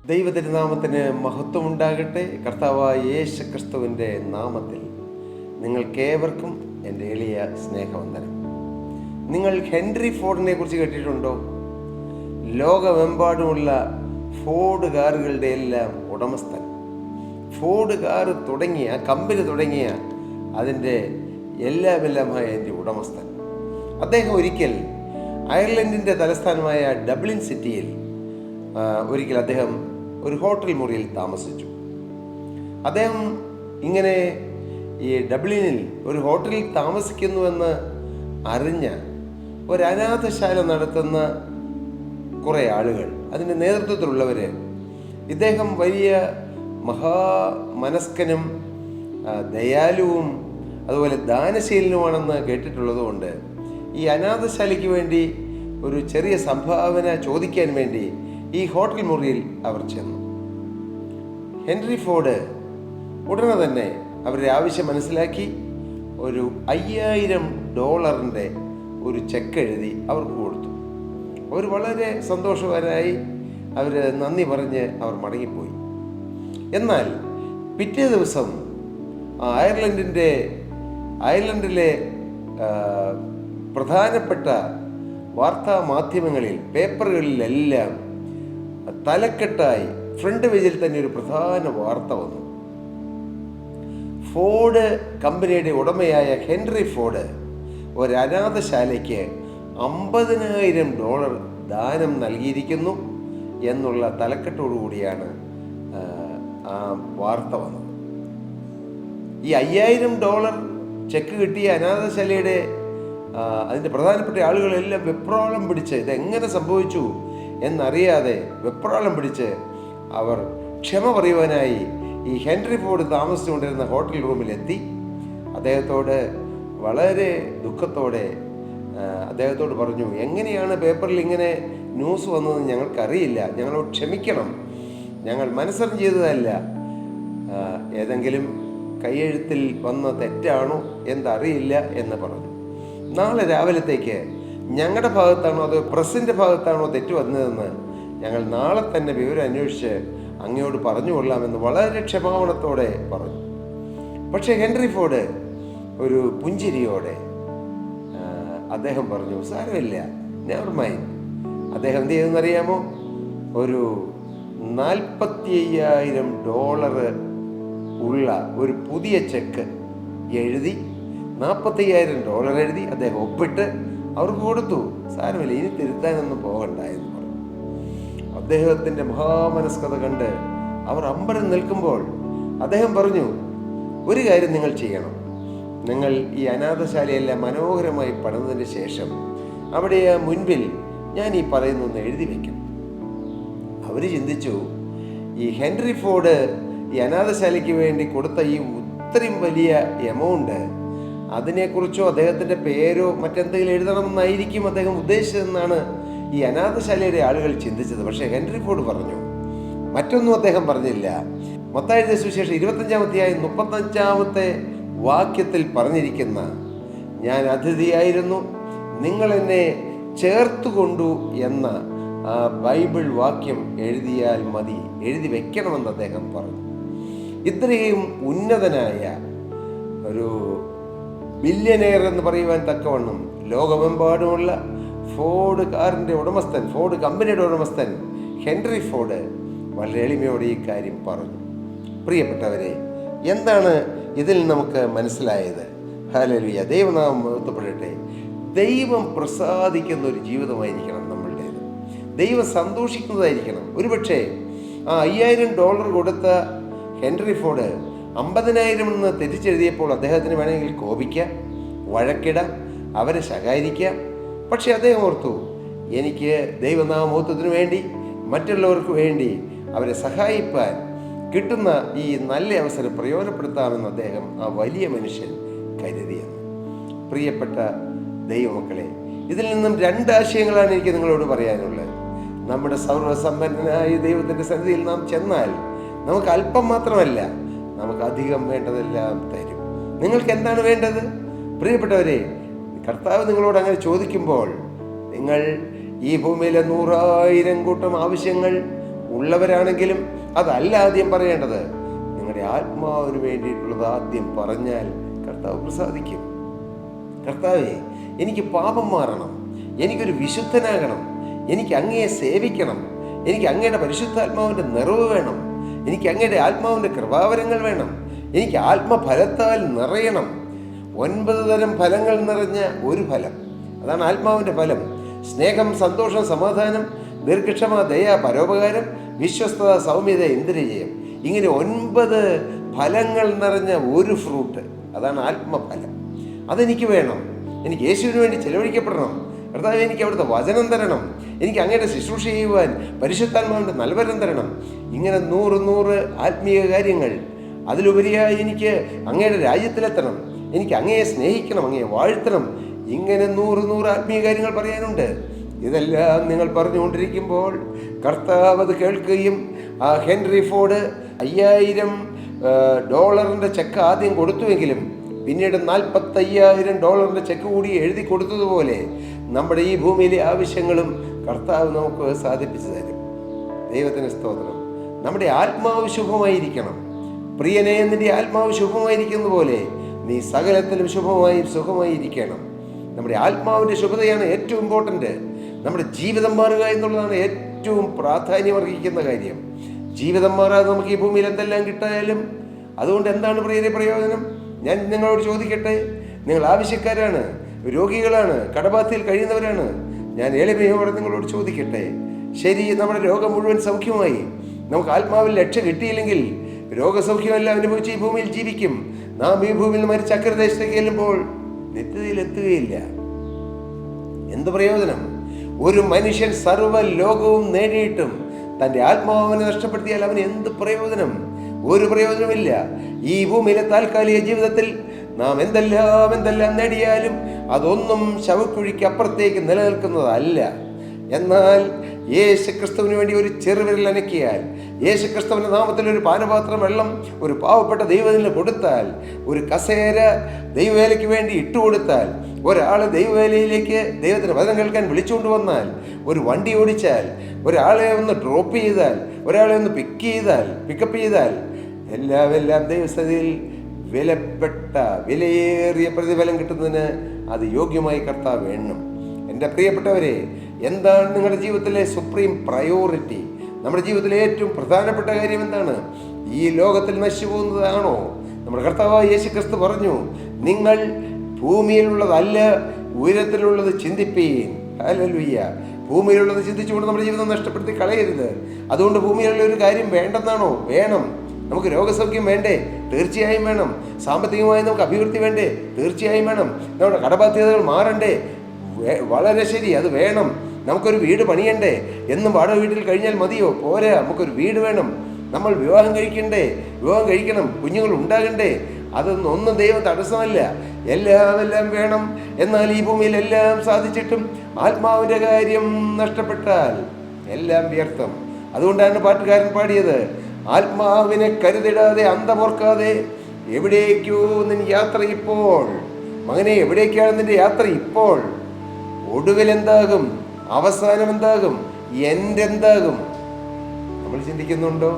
ദൈവതിരുനാമത്തിന് മഹത്വമുണ്ടാകട്ടെ. കർത്താവായ യേശു ക്രിസ്തുവിൻ്റെ നാമത്തിൽ നിങ്ങൾക്കേവർക്കും എൻ്റെ എളിയ സ്നേഹവന്ദനം. നിങ്ങൾ ഹെൻറി ഫോർഡിനെ കുറിച്ച് കേട്ടിട്ടുണ്ടോ? ലോകമെമ്പാടുമുള്ള ഫോർഡ് കാറുകളുടെ എല്ലാം ഉടമസ്ഥൻ. ഫോർഡ് കാർ തുടങ്ങിയ കമ്പനി തുടങ്ങിയ അതിൻ്റെ എല്ലാമായ എൻ്റെ ഉടമസ്ഥൻ. അദ്ദേഹം ഒരിക്കൽ അയർലൻഡിൻ്റെ തലസ്ഥാനമായ ഡബ്ലിൻ സിറ്റിയിൽ ഒരിക്കൽ അദ്ദേഹം ഒരു ഹോട്ടൽ മുറിയിൽ താമസിച്ചു. അദ്ദേഹം ഇങ്ങനെ ഈ ഡബ്ലിനിൽ ഒരു ഹോട്ടലിൽ താമസിക്കുന്നുവെന്ന് അറിഞ്ഞ ഒരു അനാഥശാല നടത്തുന്ന കുറേ ആളുകൾ, അതിൻ്റെ നേതൃത്വത്തിലുള്ളവർ, ഇദ്ദേഹം വലിയ മഹാമനസ്കനും ദയാലുവും അതുപോലെ ദാനശീലനുമാണെന്ന് കേട്ടിട്ടുള്ളതുകൊണ്ട് ഈ അനാഥശാലയ്ക്ക് വേണ്ടി ഒരു ചെറിയ സംഭാവന ചോദിക്കാൻ വേണ്ടി ഈ ഹോട്ടൽ മുറിയിൽ അവർ ചെന്നു. ഹെൻറി ഫോർഡ് ഉടനെ തന്നെ അവരുടെ ആവശ്യം മനസ്സിലാക്കി ഒരു $5000 ഒരു ചെക്ക് എഴുതി അവർക്ക് കൊടുത്തു. അവർ വളരെ സന്തോഷവാനായി അവർ നന്ദി പറഞ്ഞ് അവർ മടങ്ങിപ്പോയി. എന്നാൽ പിറ്റേ ദിവസം അയർലൻഡിലെ പ്രധാനപ്പെട്ട വാർത്താ മാധ്യമങ്ങളിൽ, പേപ്പറുകളിലെല്ലാം തലക്കെട്ടായി ഫ്രണ്ട് പേജിൽ തന്നെ ഒരു പ്രധാന വാർത്ത വന്നു. ഫോർഡ് കമ്പനിയുടെ ഉടമയായ ഹെൻറി ഫോർഡ് ഒരു അനാഥശാലയ്ക്ക് $50,000 ദാനം നൽകിയിരിക്കുന്നു എന്നുള്ള തലക്കെട്ടോടുകൂടിയാണ് ആ വാർത്ത വന്നത്. ഈ $5000 ചെക്ക് കിട്ടിയ അനാഥശാലയുടെ അതിൻ്റെ പ്രധാനപ്പെട്ട ആളുകളെല്ലാം വെപ്രാളം പിടിച്ച് ഇതെങ്ങനെ സംഭവിച്ചു എന്നറിയാതെ വെപ്രാളം പിടിച്ച് അവർ ക്ഷമ പറയുവാനായി ഈ ഹെൻറി ഫോർഡ് താമസിച്ചുകൊണ്ടിരുന്ന ഹോട്ടൽ റൂമിലെത്തി. അദ്ദേഹത്തോട് വളരെ ദുഃഖത്തോടെ അദ്ദേഹത്തോട് പറഞ്ഞു, എങ്ങനെയാണ് പേപ്പറിൽ ഇങ്ങനെ ന്യൂസ് വന്നതെന്ന് ഞങ്ങൾക്കറിയില്ല, ഞങ്ങളോട് ക്ഷമിക്കണം, ഞങ്ങൾ മനസ്സറിഞ്ഞ് ചെയ്തതല്ല, ഏതെങ്കിലും കൈയെഴുത്തിൽ വന്ന തെറ്റാണോ എന്നറിയില്ല എന്ന് പറഞ്ഞു. നാളെ രാവിലത്തേക്ക് ഞങ്ങളുടെ ഭാഗത്താണോ അതോ പ്രസിൻ്റെ ഭാഗത്താണോ തെറ്റ് വന്നതെന്ന് ഞങ്ങൾ നാളെ തന്നെ വിവരം അന്വേഷിച്ച് അങ്ങയോട് പറഞ്ഞുകൊള്ളാമെന്ന് വളരെ ക്ഷമാപണത്തോടെ പറഞ്ഞു. പക്ഷേ ഹെൻറി ഫോർഡ് ഒരു പുഞ്ചിരിയോടെ അദ്ദേഹം പറഞ്ഞു, സാരമില്ല, നെവർ മൈൻഡ്. അദ്ദേഹം എന്ത് ചെയ്തെന്നറിയാമോ? ഒരു $45,000 ഉള്ള ഒരു പുതിയ ചെക്ക് എഴുതി $45,000 എഴുതി അദ്ദേഹം ഒപ്പിട്ട് അവർക്ക് കൊടുത്തു. സാരമില്ല, ഇനി തിരുത്താനൊന്നും പോകണ്ട എന്ന് പറഞ്ഞു. അദ്ദേഹത്തിൻ്റെ മഹാമനസ്കത കണ്ട് അവർ അമ്പരം നിൽക്കുമ്പോൾ അദ്ദേഹം പറഞ്ഞു, ഒരു കാര്യം നിങ്ങൾ ചെയ്യണം. നിങ്ങൾ ഈ അനാഥശാലയെല്ലാം മനോഹരമായി പണിതതിന് ശേഷം അവിടെ മുൻപിൽ ഞാൻ ഈ പറയുന്നൊന്ന് എഴുതി വയ്ക്കും. അവർ ചിന്തിച്ചു, ഈ ഹെൻറി ഫോർഡ് ഈ അനാഥശാലയ്ക്ക് വേണ്ടി കൊടുത്ത ഈ ഇത്രയും വലിയ എമൗണ്ട്, അതിനെക്കുറിച്ചോ അദ്ദേഹത്തിൻ്റെ പേരോ മറ്റെന്തെങ്കിലും എഴുതണമെന്നായിരിക്കും അദ്ദേഹം ഉദ്ദേശിച്ചതെന്നാണ് ഈ അനാഥശാലയുടെ ആളുകൾ ചിന്തിച്ചത്. പക്ഷേ ഹെൻറി ഫോർഡ് പറഞ്ഞു, മറ്റൊന്നും അദ്ദേഹം പറഞ്ഞില്ല. മത്തായി എഴുതിയ സുവിശേഷം 25-35 വാക്യത്തിൽ പറഞ്ഞിരിക്കുന്ന, ഞാൻ അതിഥിയായിരുന്നു, നിങ്ങൾ എന്നെ ചേർത്തുകൊണ്ടു എന്ന ആ ബൈബിൾ വാക്യം എഴുതിയാൽ മതി, എഴുതി വെക്കണമെന്ന് അദ്ദേഹം പറഞ്ഞു. ഇത്രയും ഉന്നതനായ ഒരു ബില്യനെയർ എന്ന് പറയുവാൻ തക്കവണ്ണം ലോകമെമ്പാടുമുള്ള ഫോർഡ് കാറിൻ്റെ ഉടമസ്ഥൻ, ഫോർഡ് കമ്പനിയുടെ ഉടമസ്ഥൻ ഹെൻറി ഫോർഡ് വളരെ എളിമയോടെ ഈ കാര്യം പറഞ്ഞു. പ്രിയപ്പെട്ടവരെ, എന്താണ് ഇതിൽ നമുക്ക് മനസ്സിലായത്? ഹല്ലേലൂയ, ദൈവനാമം മഹത്വപ്പെടട്ടെ. ദൈവം പ്രസാദിക്കുന്ന ഒരു ജീവിതമായിരിക്കണം നമ്മളുടേത്. ദൈവം സന്തോഷിക്കുന്നതായിരിക്കണം. ഒരുപക്ഷെ ആ $5000 കൊടുത്ത ഹെൻറി ഫോർഡ് 50,000 എന്ന് തെറ്റിച്ചെഴുതിയപ്പോൾ അദ്ദേഹത്തിന് വേണമെങ്കിൽ കോപിക്കാം, വഴക്കിടാം, അവരെ ശകാരിക്കാം. പക്ഷെ അദ്ദേഹം ഓർത്തു, എനിക്ക് ദൈവനാമോത്വത്തിന് വേണ്ടി, മറ്റുള്ളവർക്ക് വേണ്ടി അവരെ സഹായിപ്പാൻ കിട്ടുന്ന ഈ നല്ല അവസരം പ്രയോജനപ്പെടുത്താമെന്ന് അദ്ദേഹം, ആ വലിയ മനുഷ്യൻ, കരുതിയെന്ന്. പ്രിയപ്പെട്ട ദൈവമക്കളെ, ഇതിൽ നിന്നും 2 ആശയങ്ങളാണ് എനിക്ക് നിങ്ങളോട് പറയാനുള്ളത്. നമ്മുടെ സർവ്വസമ്പന്നനായ ദൈവത്തിൻ്റെ സന്നിധിയിൽ നാം ചെന്നാൽ നമുക്ക് അല്പം മാത്രമല്ല, നമുക്ക് അധികം വേണ്ടതെല്ലാം തരും. നിങ്ങൾക്ക് എന്താണ് വേണ്ടത്? പ്രിയപ്പെട്ടവരെ, കർത്താവ് നിങ്ങളോട് അങ്ങനെ ചോദിക്കുമ്പോൾ നിങ്ങൾ ഈ ഭൂമിയിലെ 100,000 കൂട്ടം ആവശ്യങ്ങൾ ഉള്ളവരാണെങ്കിലും അതല്ല ആദ്യം പറയേണ്ടത്. നിങ്ങളുടെ ആത്മാവിന് വേണ്ടിയിട്ടുള്ളത് ആദ്യം പറഞ്ഞാൽ കർത്താവ് പ്രസാദിക്കും. കർത്താവേ, എനിക്ക് പാപം മാറണം, എനിക്കൊരു വിശുദ്ധനാകണം, എനിക്ക് അങ്ങയെ സേവിക്കണം, എനിക്ക് അങ്ങയുടെ പരിശുദ്ധാത്മാവിൻ്റെ നിറവ് വേണം, എനിക്ക് അങ്ങയുടെ ആത്മാവിൻ്റെ കൃപാവരങ്ങൾ വേണം, എനിക്ക് ആത്മഫലത്താൽ നിറയണം. 9 തരം ഫലങ്ങൾ നിറഞ്ഞ ഒരു ഫലം, അതാണ് ആത്മാവിൻ്റെ ഫലം. സ്നേഹം, സന്തോഷം, സമാധാനം, ദീർഘക്ഷമ, ദയ, പരോപകാരം, വിശ്വസ്തത, സൗമ്യത, ഇന്ദ്രിയജയം. ഇങ്ങനെ 9 ഫലങ്ങൾ നിറഞ്ഞ ഒരു ഫ്രൂട്ട്, അതാണ് ആത്മഫലം. അതെനിക്ക് വേണം. എനിക്ക് യേശുവിന് വേണ്ടി ചെലവഴിക്കപ്പെടണം. കർത്താവേ, എനിക്ക് അവിടുത്തെ വചനം തരണം, എനിക്ക് അങ്ങയുടെ ശുശ്രൂഷ ചെയ്യുവാൻ പരിശുദ്ധാത്മാവിൻ്റെ നൽവരം തരണം. ഇങ്ങനെ 100 ആത്മീയ കാര്യങ്ങൾ. അതിലുപരിയായി എനിക്ക് അങ്ങയുടെ രാജ്യത്തിലെത്തണം, എനിക്ക് അങ്ങയെ സ്നേഹിക്കണം, അങ്ങയെ വാഴ്ത്തണം. ഇങ്ങനെ 100 ആത്മീയ കാര്യങ്ങൾ പറയാനുണ്ട്. ഇതെല്ലാം നിങ്ങൾ പറഞ്ഞുകൊണ്ടിരിക്കുമ്പോൾ കർത്താവ് അത് കേൾക്കുകയും ഹെൻറി ഫോർഡ് $5000 ചെക്ക് ആദ്യം കൊടുത്തുവെങ്കിലും പിന്നീട് $45,000 ചെക്ക് കൂടി എഴുതി കൊടുത്തതുപോലെ നമ്മുടെ ഈ ഭൂമിയിലെ ആവശ്യങ്ങളും കർത്താവ് നമുക്ക് സാധിപ്പിച്ചു തരും. ദൈവത്തിന് സ്തോത്രം. നമ്മുടെ ആത്മാവ് ശുഭമായിരിക്കണം. പ്രിയനെ, നിന്റെ ആത്മാവ് ശുഭമായിരിക്കുന്ന പോലെ നീ സകലത്തിലും ശുഭമായും സുഖമായിരിക്കണം. നമ്മുടെ ആത്മാവിൻ്റെ ശുഭതയാണ് ഏറ്റവും ഇമ്പോർട്ടൻ്റ്. നമ്മുടെ ജീവിതം മാറുക എന്നുള്ളതാണ് ഏറ്റവും പ്രാധാന്യമർഹിക്കുന്ന കാര്യം. ജീവിതം മാറാതെ നമുക്ക് ഈ ഭൂമിയിൽ എന്തെല്ലാം കിട്ടായാലും അതുകൊണ്ട് എന്താണ് പ്രിയരെ പ്രയോജനം? ഞാൻ നിങ്ങളോട് ചോദിക്കട്ടെ, നിങ്ങൾ ആവശ്യക്കാരാണ്, രോഗികളാണ്, കടബാധയിൽ കഴിയുന്നവരാണ്. ഞാൻ എളിമയോടെ നിങ്ങളോട് ചോദിക്കട്ടെ, ശരി, നമ്മുടെ രോഗം മുഴുവൻ സൗഖ്യമായി, നമുക്ക് ആത്മാവിൽ രക്ഷ കിട്ടിയില്ലെങ്കിൽ രോഗസൗഖ്യമെല്ലാം അനുഭവിച്ച് ഈ ഭൂമിയിൽ ജീവിക്കും. നാം ഈ ഭൂമിയിൽ നിന്ന് മരിച്ച് അക്കരദേശത്തേക്ക് ചെല്ലുമ്പോൾ നിത്യതയിൽ എത്തുകയില്ല. എന്ത് പ്രയോജനം? ഒരു മനുഷ്യൻ സർവ്വ ലോകവും നേടിയിട്ടും തൻ്റെ ആത്മാവിനെ നഷ്ടപ്പെടുത്തിയാൽ അവന് എന്ത് പ്രയോജനം? ഒരു പ്രയോജനമില്ല. ഈ ഭൂമിയിലെ താൽക്കാലിക ജീവിതത്തിൽ നാം എന്തെല്ലാം നേടിയാലും അതൊന്നും ശവക്കുഴിക്ക് അപ്പുറത്തേക്ക് നിലനിൽക്കുന്നതല്ല. എന്നാൽ യേശുക്രിസ്തുവിന് വേണ്ടി ഒരു ചെറുവിരൽ അനക്കിയാൽ, യേശുക്രിസ്തുവിൻ്റെ നാമത്തിൽ ഒരു പാനപാത്രം വെള്ളം ഒരു പാവപ്പെട്ട ദൈവത്തിന് കൊടുത്താൽ, ഒരു കസേര ദൈവവേലയ്ക്ക് വേണ്ടി ഇട്ടുകൊടുത്താൽ, ഒരാളെ ദൈവവേലയിലേക്ക് ദൈവത്തിന് വചനം കേൾക്കാൻ വിളിച്ചുകൊണ്ട് വന്നാൽ, ഒരു വണ്ടി ഓടിച്ചാൽ, ഒരാളെ ഒന്ന് ഡ്രോപ്പ് ചെയ്താൽ, ഒരാളെ ഒന്ന് പിക്കപ്പ് ചെയ്താൽ എല്ലാം ദൈവസ്ഥിതിയിൽ വിലയേറിയ പ്രതിഫലം കിട്ടുന്നതിന് അത് യോഗ്യമായി കർത്താവ് വേണം. എൻ്റെ പ്രിയപ്പെട്ടവരെ, എന്താണ് നിങ്ങളുടെ ജീവിതത്തിലെ സുപ്രീം പ്രയോറിറ്റി? നമ്മുടെ ജീവിതത്തിലെ ഏറ്റവും പ്രധാനപ്പെട്ട കാര്യം എന്താണ്? ഈ ലോകത്തിൽ നശിച്ചു പോകുന്നതാണോ? നമ്മുടെ കർത്താവായ യേശുക്രിസ്തു പറഞ്ഞു, നിങ്ങൾ ഭൂമിയിലുള്ളതല്ല ഉയരത്തിലുള്ളത് ചിന്തിപ്പീൻ. ഹല്ലേലൂയ. ഭൂമിയിലുള്ളത് ചിന്തിച്ചുകൊണ്ട് നമ്മുടെ ജീവിതം നഷ്ടപ്പെടുത്തി കളയരുത്. അതുകൊണ്ട് ഭൂമിയിലുള്ള ഒരു കാര്യം വേണ്ടെന്നാണോ? വേണം. നമുക്ക് രോഗസൗഖ്യം വേണ്ടേ? തീർച്ചയായും വേണം. സാമ്പത്തികമായി നമുക്ക് അഭിവൃദ്ധി വേണ്ടേ? തീർച്ചയായും വേണം. നമ്മുടെ കടബാധ്യതകൾ മാറണ്ടേ? വളരെ ശരി, അത് വേണം. നമുക്കൊരു വീട് പണിയണ്ടേ? എന്നും വാടക വീട്ടിൽ കഴിഞ്ഞാൽ മതിയോ? പോരാ, നമുക്കൊരു വീട് വേണം. നമ്മൾ വിവാഹം കഴിക്കണം, കുഞ്ഞുങ്ങൾ ഉണ്ടാകണ്ടേ? ഒന്നും ദൈവം തടസ്സമല്ല. എല്ലാം വേണം. എന്നാൽ ഈ ഭൂമിയിൽ എല്ലാം സാധിച്ചിട്ടും ആത്മാവിൻ്റെ കാര്യം നഷ്ടപ്പെട്ടാൽ എല്ലാം വ്യർത്ഥം. അതുകൊണ്ടാണ് പാട്ടുകാരൻ പാടിയത്, ആത്മാവിനെ കരുതിടാതെ അന്തമോർക്കാതെ എവിടേക്കോ നിൻ യാത്ര ഇപ്പോൾ. മകനെ, എവിടേക്കാണ് നിന്റെ യാത്ര ഇപ്പോൾ? ഒടുവിലെന്താകും? അവസാനം എന്താകും? എന്തെന്താകും? നമ്മൾ ചിന്തിക്കുന്നുണ്ടോ?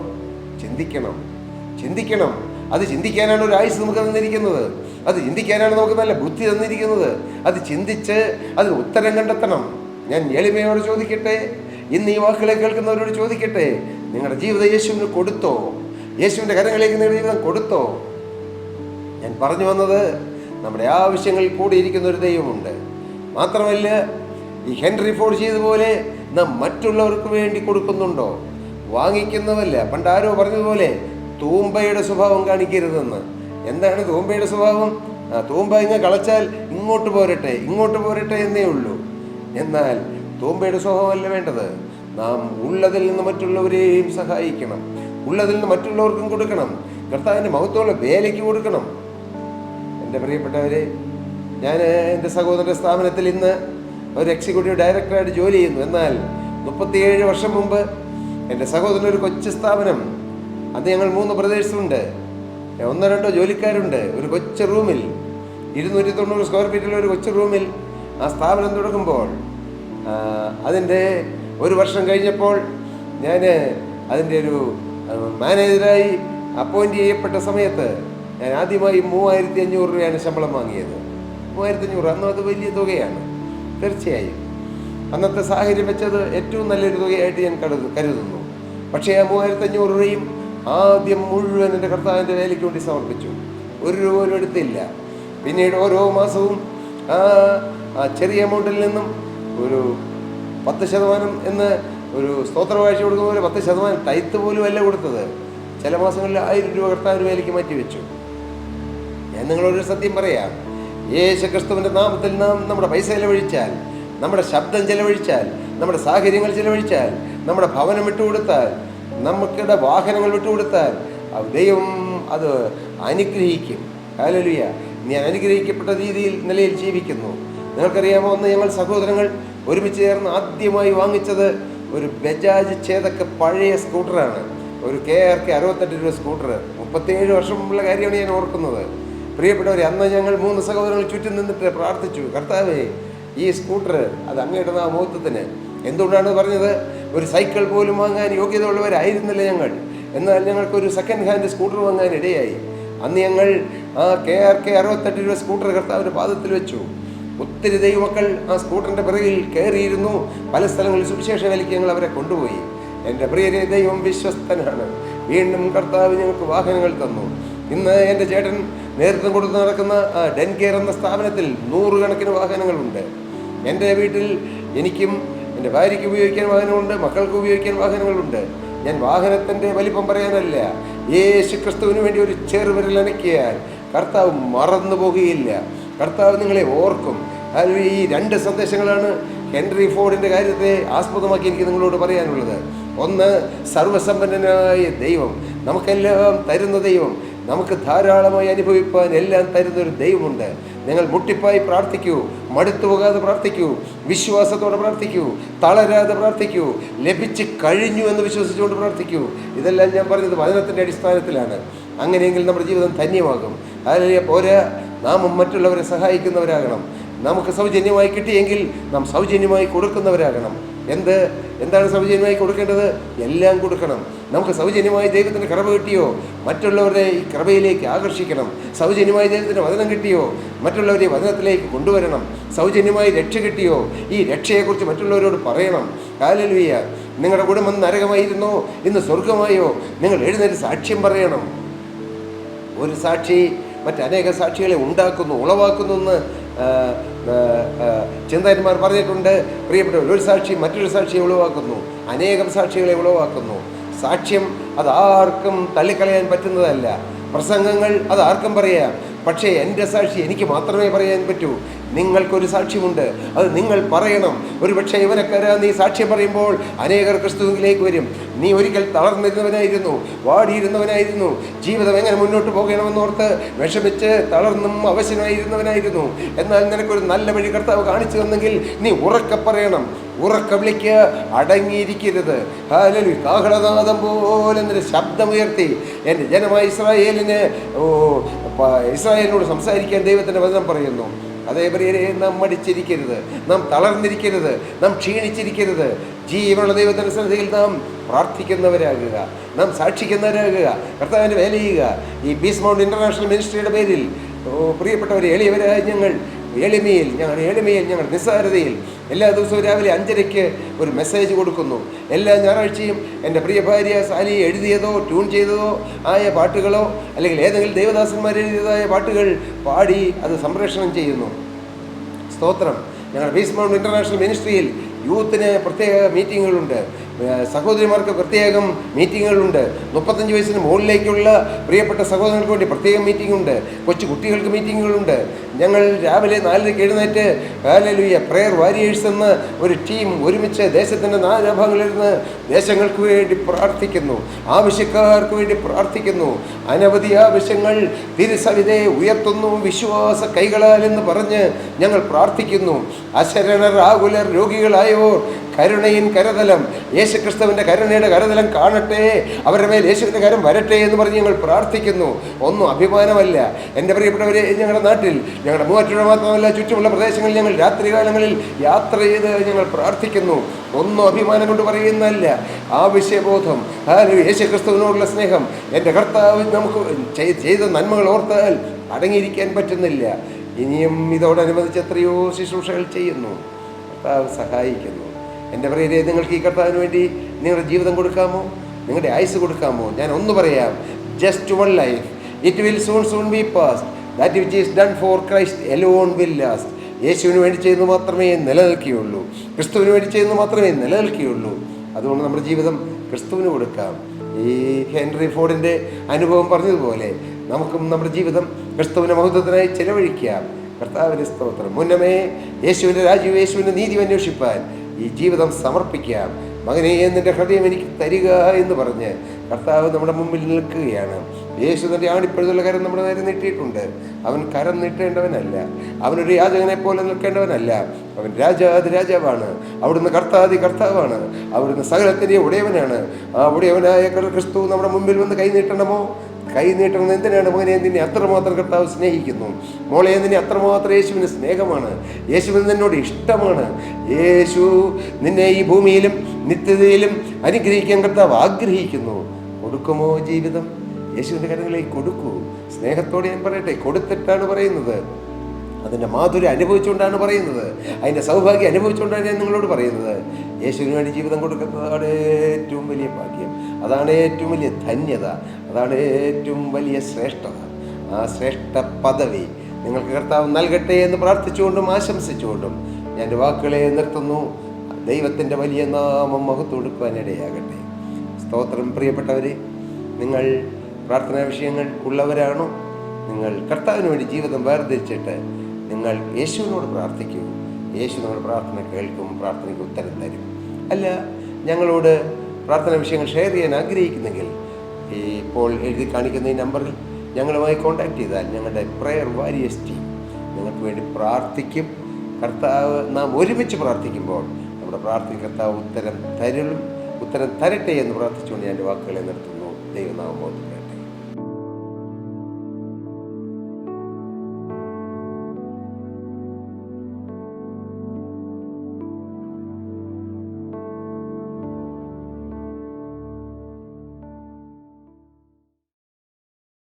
ചിന്തിക്കണം. അത് ചിന്തിക്കാനാണ് ഒരു ആയുസ് നമുക്ക് തന്നിരിക്കുന്നത്. അത് ചിന്തിക്കാനാണ് നമുക്ക് നല്ല ബുദ്ധി തന്നിരിക്കുന്നത്. അത് ചിന്തിച്ച് അതിന് ഉത്തരം കണ്ടെത്തണം. ഞാൻ എളിമയോട് ചോദിക്കട്ടെ, ഇന്ന് ഈ വാക്കുകളെ കേൾക്കുന്നവരോട് ചോദിക്കട്ടെ, നിങ്ങളുടെ ജീവിതം യേശുവിന് കൊടുത്തോ? യേശുവിൻ്റെ കരങ്ങളിലേക്ക് നിങ്ങളുടെ ജീവിതം കൊടുത്തോ? ഞാൻ പറഞ്ഞു വന്നത്, നമ്മുടെ ആവശ്യങ്ങളിൽ കൂടിയിരിക്കുന്ന ഒരു ദൈവമുണ്ട്. മാത്രമല്ല, ഈ ഹെൻറി ഫോർഡ് ചെയ്തതുപോലെ നാം മറ്റുള്ളവർക്ക് വേണ്ടി കൊടുക്കുന്നുണ്ടോ? വാങ്ങിക്കുന്നവല്ല. പണ്ട് ആരോ പറഞ്ഞതുപോലെ തൂമ്പയുടെ സ്വഭാവം കാണിക്കരുതെന്ന്. എന്താണ് തൂമ്പയുടെ സ്വഭാവം? തൂമ്പ ഇങ്ങ് കളച്ചാൽ ഇങ്ങോട്ട് പോരട്ടെ എന്നേ ഉള്ളൂ. എന്നാൽ തൂമ്പയുടെ സ്വഭാവമല്ല വേണ്ടത്. നാം ഉള്ളതിൽ നിന്ന് മറ്റുള്ളവരെയും സഹായിക്കണം, ഉള്ളതിൽ നിന്ന് മറ്റുള്ളവർക്കും കൊടുക്കണം, കർത്താവിൻ്റെ മഹത്വമുള്ള വേലയ്ക്ക് കൊടുക്കണം. എൻ്റെ പ്രിയപ്പെട്ടവരെ, ഞാൻ എൻ്റെ സഹോദരൻ്റെ സ്ഥാപനത്തിൽ ഇന്ന് ഒരു എക്സിക്യൂട്ടീവ് ഡയറക്ടറായിട്ട് ജോലി ചെയ്യുന്നു. എന്നാൽ 37 വർഷം മുമ്പ് എൻ്റെ സഹോദരൻ ഒരു കൊച്ചു സ്ഥാപനം, അത് ഞങ്ങൾ 3 ബ്രദേഴ്സുണ്ട്, 1-2 ജോലിക്കാരുണ്ട്. ഒരു കൊച്ചു റൂമിൽ 290 സ്ക്വയർ ഫീറ്റുള്ള ഒരു കൊച്ചു റൂമിൽ ആ സ്ഥാപനം തുടങ്ങുമ്പോൾ അതിൻ്റെ 1 വർഷം കഴിഞ്ഞപ്പോൾ ഞാൻ അതിൻ്റെ ഒരു മാനേജറായി അപ്പോയിൻറ്റ് ചെയ്യപ്പെട്ട സമയത്ത് ഞാൻ ആദ്യമായി 3500 രൂപയാണ് ശമ്പളം വാങ്ങിയത്. 3500 അന്ന് അത് വലിയ തുകയാണ് തീർച്ചയായും. അന്നത്തെ സാഹചര്യം വെച്ചത് ഏറ്റവും നല്ലൊരു തുകയായിട്ട് ഞാൻ കരുതുന്നു. പക്ഷേ ആ 3500 രൂപയും ആദ്യം മുഴുവൻ എൻ്റെ കർത്താവിൻ്റെ വേലയ്ക്ക് വേണ്ടി സമർപ്പിച്ചു. 1 രൂപ പോലും എടുത്തില്ല. പിന്നീട് ഓരോ മാസവും ആ ചെറിയ എമൗണ്ടിൽ നിന്നും ഒരു 10% എന്ന് ഒരു സ്തോത്രവാഴ്ച കൊടുക്കുന്ന പോലെ 10% ടൈത്ത് പോലും അല്ല കൊടുത്തത്. ചില മാസങ്ങളിൽ 1000 രൂപ കർത്താവിൻ്റെ വേലയ്ക്ക് മാറ്റിവെച്ചു. ഞാൻ നിങ്ങളൊരു സത്യം പറയാം, യേശുക്രിസ്തുവിൻ്റെ നാമത്തിൽ നാം നമ്മുടെ പൈസ ചെലവഴിച്ചാൽ, നമ്മുടെ ശബ്ദം ചെലവഴിച്ചാൽ, നമ്മുടെ സാഹചര്യങ്ങൾ ചെലവഴിച്ചാൽ, നമ്മുടെ ഭവനം വിട്ടുകൊടുത്താൽ, നമുക്കിടെ വാഹനങ്ങൾ വിട്ടുകൊടുത്താൽ ദൈവം അത് അനുഗ്രഹിക്കും. ഹല്ലേലൂയ. ഞാൻ അനുഗ്രഹിക്കപ്പെട്ട നിലയിൽ ജീവിക്കുന്നു. നിങ്ങൾക്കറിയാമോ, അന്ന് ഞങ്ങൾ സഹോദരങ്ങൾ ഒരുമിച്ച് ചേർന്ന് ആദ്യമായി വാങ്ങിച്ചത് ഒരു ബജാജ് ചേതക്ക് പഴയ സ്കൂട്ടറാണ്. ഒരു KRK 68 രൂപ സ്കൂട്ടർ. 37 വർഷം മുമ്പുള്ള കാര്യമാണ് ഞാൻ ഓർക്കുന്നത്. പ്രിയപ്പെട്ടവരെ, അന്ന് ഞങ്ങൾ 3 സഹോദരങ്ങൾ ചുറ്റും നിന്നിട്ട് പ്രാർത്ഥിച്ചു, കർത്താവേ, ഈ സ്കൂട്ടർ അത് അങ്ങയുടെ മഹത്വത്തിന്. എന്തുകൊണ്ടാണ് പറഞ്ഞത്? ഒരു സൈക്കിൾ പോലും വാങ്ങാൻ യോഗ്യത ഉള്ളവരായിരുന്നില്ല ഞങ്ങൾ. എന്നാൽ ഞങ്ങൾക്കൊരു സെക്കൻഡ് ഹാൻഡ് സ്കൂട്ടർ വാങ്ങാൻ ഇടയായി. അന്ന് ഞങ്ങൾ ആ KRK 68 രൂപ സ്കൂട്ടർ കർത്താവിൻ്റെ പാദത്തിൽ വെച്ചു. ഒത്തിരി ദൈവമക്കൾ ആ സ്കൂട്ടറിൻ്റെ പിറകിൽ കയറിയിരുന്നു. പല സ്ഥലങ്ങളിൽ സുവിശേഷ വേലയ്ക്ക് ഞങ്ങൾ അവരെ കൊണ്ടുപോയി. എൻ്റെ പ്രിയരെ, ദൈവം വിശ്വസ്തനാണ്. വീണ്ടും കർത്താവ് ഞങ്ങൾക്ക് വാഹനങ്ങൾ തന്നു. ഇന്ന് എൻ്റെ ചേട്ടൻ നേതൃത്വം കൊടുത്ത് നടക്കുന്ന ഡെൻകെയർ എന്ന സ്ഥാപനത്തിൽ 100 കണക്കിന് വാഹനങ്ങളുണ്ട്. എൻ്റെ വീട്ടിൽ എനിക്കും എൻ്റെ ഭാര്യയ്ക്ക് ഉപയോഗിക്കാൻ വാഹനമുണ്ട്, മക്കൾക്ക് ഉപയോഗിക്കാൻ വാഹനങ്ങളുണ്ട്. ഞാൻ വാഹനത്തിൻ്റെ വലിപ്പം പറയാനല്ല, യേശു ക്രിസ്തുവിന് വേണ്ടി ഒരു ചെറുവിരൽ അനക്കിയാൽ കർത്താവ് മറന്നു പോകുകയില്ല. കർത്താവ് നിങ്ങളെ ഓർക്കും. അതിൽ ഈ 2 സന്ദേശങ്ങളാണ് ഹെൻറി ഫോർഡിൻ്റെ കാര്യത്തെ ആസ്പദമാക്കി എനിക്ക് നിങ്ങളോട് പറയാനുള്ളത്. ഒന്ന്, സർവസമ്പന്നനായ ദൈവം, നമുക്കെല്ലാം തരുന്ന ദൈവം, നമുക്ക് ധാരാളമായി അനുഭവിപ്പാൻ എല്ലാം തരുന്നൊരു ദൈവമുണ്ട്. നിങ്ങൾ മുട്ടിപ്പായി പ്രാർത്ഥിക്കൂ, മടുത്തു പോകാതെ പ്രാർത്ഥിക്കൂ, വിശ്വാസത്തോടെ പ്രാർത്ഥിക്കൂ, തളരാതെ പ്രാർത്ഥിക്കൂ, ലഭിച്ച് കഴിഞ്ഞു എന്ന് വിശ്വസിച്ചുകൊണ്ട് പ്രാർത്ഥിക്കൂ. ഇതെല്ലാം ഞാൻ പറഞ്ഞത് വചനത്തിൻ്റെ അടിസ്ഥാനത്തിലാണ്. അങ്ങനെയെങ്കിൽ നമ്മുടെ ജീവിതം ധന്യമാകും. അതിലെ പോരാ, നാം മറ്റുള്ളവരെ സഹായിക്കുന്നവരാകണം. നമുക്ക് സൗജന്യമായി കിട്ടിയെങ്കിൽ നാം സൗജന്യമായി കൊടുക്കുന്നവരാകണം. എന്താണ് സൗജന്യമായി കൊടുക്കേണ്ടത്? എല്ലാം കൊടുക്കണം. നമുക്ക് സൗജന്യമായി ദൈവത്തിൻ്റെ കൃപ കിട്ടിയോ, മറ്റുള്ളവരെ ഈ കൃപയിലേക്ക് ആകർഷിക്കണം. സൗജന്യമായി ദൈവത്തിൻ്റെ വചനം കിട്ടിയോ, മറ്റുള്ളവരെ വചനത്തിലേക്ക് കൊണ്ടുവരണം. സൗജന്യമായി രക്ഷ കിട്ടിയോ, ഈ രക്ഷയെക്കുറിച്ച് മറ്റുള്ളവരോട് പറയണം. ഹല്ലേലൂയ. നിങ്ങളുടെ കുടുംബം നരകമായിരുന്നോ, ഇന്ന് സ്വർഗമായോ, നിങ്ങൾ എഴുന്നേറ്റ് സാക്ഷ്യം പറയണം. ഒരു സാക്ഷി മറ്റനേക സാക്ഷികളെ ഉണ്ടാക്കുന്നു, ഉളവാക്കുന്നു എന്ന് ചിന്തകന്മാർ പറഞ്ഞിട്ടുണ്ട്. പ്രിയപ്പെട്ടവർ, ഒരു സാക്ഷി മറ്റൊരു സാക്ഷിയെ ഉളവാക്കുന്നു, അനേകം സാക്ഷികളെ ഉളവാക്കുന്നു. സാക്ഷ്യം അത് ആർക്കും തള്ളിക്കളയാൻ പറ്റുന്നതല്ല. പ്രസംഗങ്ങൾ അത് ആർക്കും പറയാം. പക്ഷേ എൻ്റെ സാക്ഷി എനിക്ക് മാത്രമേ പറയാൻ പറ്റൂ. നിങ്ങൾക്കൊരു സാക്ഷ്യമുണ്ട്, അത് നിങ്ങൾ പറയണം. ഒരു പക്ഷേ യൗവനക്കാരാ, നീ സാക്ഷ്യം പറയുമ്പോൾ അനേകർ ക്രിസ്തുവിലേക്ക് വരും. നീ ഒരിക്കൽ തളർന്നിരുന്നവനായിരുന്നു, വാടിയിരുന്നവനായിരുന്നു, ജീവിതം എങ്ങനെ മുന്നോട്ട് പോകണമെന്നോർത്ത് വിഷമിച്ച് തളർന്നും അവശനായിരുന്നവനായിരുന്നു. എന്നാൽ നിനക്കൊരു നല്ല വഴി കർത്താവ് കാണിച്ചു തന്നെങ്കിൽ നീ ഉറക്കെ പറയണം, ഉറക്കെ വിളിക്കുക, അടങ്ങിയിരിക്കരുത്. ഹല്ലേലൂയ. കാഹളനാദം പോലെ എന്നൊരു ശബ്ദമുയർത്തി എൻ്റെ ജനമായ ഇസ്രായേലിനോട് സംസാരിക്കാൻ ദൈവത്തിൻ്റെ വചനം പറയുന്നു. അതേപോലെ നാം മടിച്ചിരിക്കരുത്, നാം തളർന്നിരിക്കരുത്, നാം ക്ഷീണിച്ചിരിക്കരുത്. ജീവനുള്ള ദൈവത്തിൻ്റെ സന്നിധിയിൽ നാം പ്രാർത്ഥിക്കുന്നവരാകുക, നാം സാക്ഷിക്കുന്നവരാകുക, കർത്താവിൻ്റെ വേല ചെയ്യുക. ഈ പീസ് മൗണ്ട് ഇൻ്റർനാഷണൽ മിനിസ്ട്രിയുടെ പേരിൽ പ്രിയപ്പെട്ടവരെ, എളിയവരായ ഞങ്ങൾ ഞങ്ങൾ നിസ്സാരതയിൽ എല്ലാ ദിവസവും രാവിലെ 5:30 ഒരു മെസ്സേജ് കൊടുക്കുന്നു. എല്ലാ ഞായറാഴ്ചയും എൻ്റെ പ്രിയ ഭാര്യ സാലി എഴുതിയതോ ട്യൂൺ ചെയ്തതോ ആയ പാട്ടുകളോ അല്ലെങ്കിൽ ഏതെങ്കിലും ദേവദാസന്മാർ എഴുതിയതായ പാട്ടുകൾ പാടി അത് സംപ്രേഷണം ചെയ്യുന്നു. സ്തോത്രം. ഞങ്ങളുടെ പീസ് മൗണ്ട് ഇൻ്റർനാഷണൽ മിനിസ്ട്രിയിൽ യൂത്തിന് പ്രത്യേക മീറ്റിങ്ങുകളുണ്ട്, സഹോദരിമാർക്ക് പ്രത്യേകം മീറ്റിങ്ങുകളുണ്ട്, 35 വയസ്സിന് മുകളിലേക്കുള്ള പ്രിയപ്പെട്ട സഹോദരങ്ങൾക്ക് വേണ്ടി പ്രത്യേകം മീറ്റിങ്ങുണ്ട്, കൊച്ചു കുട്ടികൾക്ക് മീറ്റിങ്ങുകളുണ്ട്. ഞങ്ങൾ രാവിലെ 4:00 എഴുന്നേറ്റ് ഹല്ലേലൂയ പ്രേയർ വാരിയേഴ്സ് എന്ന ഒരു ടീം ഒരുമിച്ച് ദേശത്തിൻ്റെ നാനാഭാഗങ്ങളിലിരുന്ന് ദേശങ്ങൾക്ക് വേണ്ടി പ്രാർത്ഥിക്കുന്നു, ആവശ്യക്കാർക്ക് വേണ്ടി പ്രാർത്ഥിക്കുന്നു. അനവധി ആവശ്യങ്ങൾ തിരുസവിധേ ഉയർത്തുന്നു വിശ്വാസ കൈകളാൽ എന്ന് പറഞ്ഞ് ഞങ്ങൾ പ്രാർത്ഥിക്കുന്നു. അശരണർ, ആകുലർ, രോഗികളായവർ, കരുണയിൻ കരതലം, യേശുക്രിസ്തുവിൻ്റെ കരുണയുടെ കരതലം കാണട്ടെ, അവരുടെ മേൽ യേശുവിൻ്റെ കരം വരട്ടെ എന്ന് പറഞ്ഞ് ഞങ്ങൾ പ്രാർത്ഥിക്കുന്നു. ഒന്നും അഭിമാനമല്ല എൻ്റെ പ്രിയപ്പെട്ടവരെ. ഞങ്ങളുടെ നാട്ടിൽ, ഞങ്ങളുടെ മൂവാറ്റുപുഴ മാത്രമല്ല, ചുറ്റുമുള്ള പ്രദേശങ്ങളിൽ ഞങ്ങൾ രാത്രികാലങ്ങളിൽ യാത്ര ചെയ്ത് ഞങ്ങൾ പ്രാർത്ഥിക്കുന്നു. ഒന്നും അഭിമാനം കൊണ്ട് പറയുന്നതല്ല, ആവശ്യബോധം, യേശുക്രിസ്തുവിനോടുള്ള സ്നേഹം. എൻ്റെ കർത്താവ് നമുക്ക് ചെയ്ത നന്മകൾ ഓർത്താൽ അടങ്ങിയിരിക്കാൻ പറ്റുന്നില്ല. ഇനിയും ഇതോടനുബന്ധിച്ച് എത്രയോ ശുശ്രൂഷകൾ ചെയ്യുന്നു. കർത്താവ് സഹായിക്കുന്നു. എൻ്റെ പ്രിയരെ, നിങ്ങൾക്ക് ഈ കർത്താവിന് വേണ്ടി നിങ്ങളുടെ ജീവിതം കൊടുക്കാമോ? നിങ്ങളുടെ ആയുസ് കൊടുക്കാമോ? ഞാൻ ഒന്ന് പറയാം, just one life, it will soon be past, that which is done for Christ alone will last. യേശുവിന് വേണ്ടി ചെയ്യുന്നത് മാത്രമേ നിലനിൽക്കുകയുള്ളൂ. ക്രിസ്തുവിന് വേണ്ടി ചെയ്യുന്നത് മാത്രമേ നിലനിൽക്കുകയുള്ളൂ. അതുകൊണ്ട് നമ്മുടെ ജീവിതം ക്രിസ്തുവിന് കൊടുക്കാം. ഈ ഹെൻറി ഫോർഡിൻ്റെ അനുഭവം പറഞ്ഞതുപോലെ നമുക്കും നമ്മുടെ ജീവിതം ക്രിസ്തുവിൻ്റെ മഹത്വത്തിനായി ചെലവഴിക്കാം. കർത്താവിൻ്റെ സ്തോത്രം. മുന്നമേ യേശുവിൻ്റെ രാജ്യവും യേശുവിൻ്റെ നീതി അന്വേഷിപ്പാൻ ഈ ജീവിതം സമർപ്പിക്കാം. മകനെ, നിൻ്റെ ഹൃദയം എനിക്ക് തരിക എന്ന് പറഞ്ഞ് കർത്താവ് നമ്മുടെ മുമ്പിൽ നിൽക്കുകയാണ്. യേശു തൻ്റെ ആണിപ്പഴുതുള്ള കരം നമ്മുടെ നേരെ നീട്ടിയിട്ടുണ്ട്. അവൻ കരം നീട്ടേണ്ടവനല്ല, അവനൊരു യാചകനെ പോലെ നിൽക്കേണ്ടവനല്ല. അവൻ രാജാവാണ്, അവിടുന്ന് കർത്താവാണ്, അവിടുന്ന് സകലത്തിൻ്റെ ഉടയവനാണ്. ആ ഉടയവനായ ക്രിസ്തു നമ്മുടെ മുമ്പിൽ വന്ന് കൈ നീട്ടണമോ? കൈ നീട്ടണം. എന്തിനാണ്? മകനെ, നിന്നെ അത്രമാത്രം കർത്താവ് സ്നേഹിക്കുന്നു. മോളെ, നിന്നെ അത്രമാത്രം യേശുവിന് സ്നേഹമാണ്. യേശുവിന് നിന്നോട് ഇഷ്ടമാണ്. യേശു നിന്നെ ഈ ഭൂമിയിലും നിത്യതയിലും അനുഗ്രഹിക്കാൻ കർത്താവ് ആഗ്രഹിക്കുന്നു. കൊടുക്കുമോ ജീവിതം? യേശുവിൻ്റെ കരങ്ങളിലേക്ക് കൊടുക്കൂ. സ്നേഹത്തോടെ ഞാൻ പറയട്ടെ, കൊടുത്തിട്ടാണ് പറയുന്നത്. അതിൻ്റെ മാധുര്യം അനുഭവിച്ചുകൊണ്ടാണ് പറയുന്നത്. അതിൻ്റെ സൗഭാഗ്യം അനുഭവിച്ചുകൊണ്ടാണ് ഞാൻ നിങ്ങളോട് പറയുന്നത്. യേശുവിന് വേണ്ടി ജീവിതം കൊടുക്കുന്നതാണ് ഏറ്റവും വലിയ ഭാഗ്യം. അതാണ് ഏറ്റവും വലിയ ധന്യത. അതാണ് ഏറ്റവും വലിയ ശ്രേഷ്ഠത. ആ ശ്രേഷ്ഠ പദവി നിങ്ങൾക്ക് കർത്താവ് നൽകട്ടെ എന്ന് പ്രാർത്ഥിച്ചുകൊണ്ടും ആശംസിച്ചുകൊണ്ടും ഞാൻ എൻ്റെ വാക്കുകളെ നിർത്തുന്നു. ദൈവത്തിൻ്റെ വലിയ നാമം മഹത്വമെടുക്കുവാനിടയാകട്ടെ. സ്തോത്രം. പ്രിയപ്പെട്ടവരെ, നിങ്ങൾ പ്രാർത്ഥനാ വിഷയങ്ങൾ ഉള്ളവരാണോ? നിങ്ങൾ കർത്താവിന് വേണ്ടി ജീവിതം വേർതിരിച്ചിട്ട് നിങ്ങൾ യേശുവിനോട് പ്രാർത്ഥിക്കൂ. യേശു നിങ്ങളുടെ പ്രാർത്ഥന കേൾക്കും, പ്രാർത്ഥനയ്ക്ക് ഉത്തരം തരും. അല്ല, ഞങ്ങളോട് പ്രാർത്ഥനാ വിഷയങ്ങൾ ഷെയർ ചെയ്യാൻ ആഗ്രഹിക്കുന്നെങ്കിൽ ഇപ്പോൾ എഴുതി കാണിക്കുന്ന ഈ നമ്പറിൽ ഞങ്ങളുമായി കോൺടാക്ട് ചെയ്താൽ ഞങ്ങളുടെ പ്രയർ വാരിയേഴ്സ് ടീം നിങ്ങൾക്ക് വേണ്ടി പ്രാർത്ഥിക്കും. കർത്താവ് നാം ഒരുമിച്ച് പ്രാർത്ഥിക്കുമ്പോൾ നമ്മുടെ പ്രാർത്ഥന കർത്താവ് ഉത്തരം തരട്ടെ എന്ന് പ്രാർത്ഥിച്ചുകൊണ്ട് ഞാൻ എൻ്റെ വാക്കുകളെ നിർത്തുന്നു. ദൈവനാമം